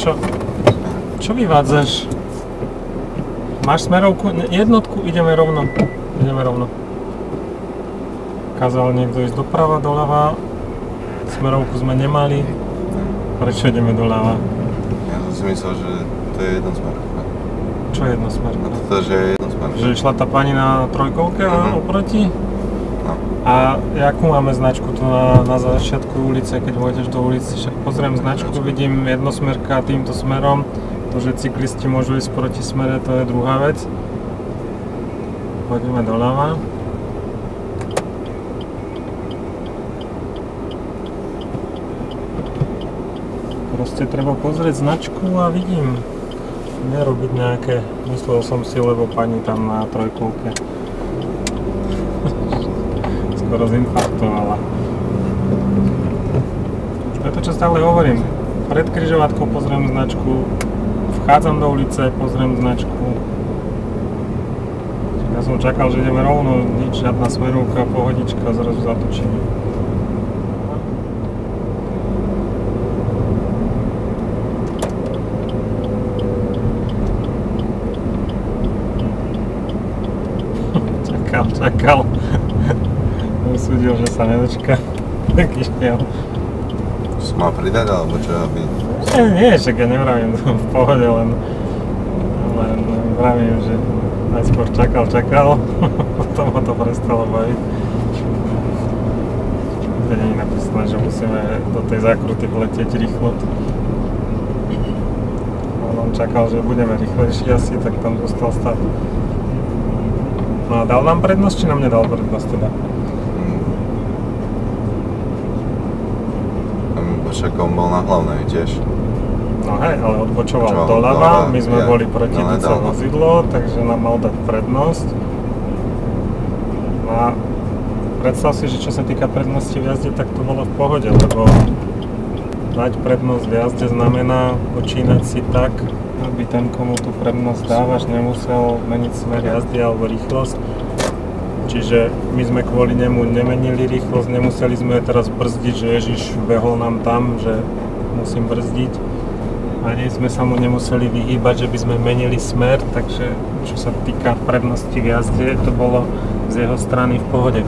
čo? Čo vyvádzaš? Máš smerovku? Jednotku? Ideme rovno. Kázal niekto ísť doprava, doľava. Smerovku sme nemali. Prečo ideme doľava? Ja som si myslel, že to je jednosmer. Čo je jednosmer? No to že je jednosmer. Že išla tá pani na trojkovke a oproti? No. A jakú máme značku tu na začiatku ulice, keď vojdeš do ulice? Však pozriem značku, vidím jednosmerka týmto smerom. To, že cyklisti môžu ísť proti smere, to je druhá vec. Poďme doľava. Proste treba pozrieť značku a vidím. Nerobiť nejaké, myslel som si, lebo pani tam na trojkovke skoro zinfarktovala. To je to, čo stále hovorím. Pred križovatkou pozriem značku, vchádzam do ulice, pozriem značku. Ja som čakal, že ideme rovno, nič, žiadna smerovka, pohodička, zrazu zatočíme. Čakal. Usúdil, že sa nedočká. Tak išiel. Čo mal pridať, alebo čo aby... Nie, však ja nevravím v pohode, len vravím, že najskôr čakal, potom ho to prestalo baviť. To nie je napísané, že musíme do tej zákruty vletieť rýchlo. On čakal, že budeme rýchlejší asi, tak tam zostal stáť. No a dal nám prednosť, či nám nedal prednosť teda? Však on bol na hlavnej tiež. No hej, ale odbočoval doľava, my sme boli proti idúce vozidlo, takže nám mal dať prednosť. No a predstav si, že čo sa týka prednosti v jazde, tak to bolo v pohode, lebo dať prednosť v jazde znamená počínať si tak, aby ten, komu tú prednosť dávaš, nemusel meniť smer jazdy alebo rýchlosť. Čiže my sme kvôli nemu nemenili rýchlosť, nemuseli sme teraz brzdiť, že Ježiš behol nám tam, že musím brzdiť. Ani sme sa mu nemuseli vyhýbať, že by sme menili smer, takže čo sa týka prednosti v jazde, to bolo z jeho strany v pohode.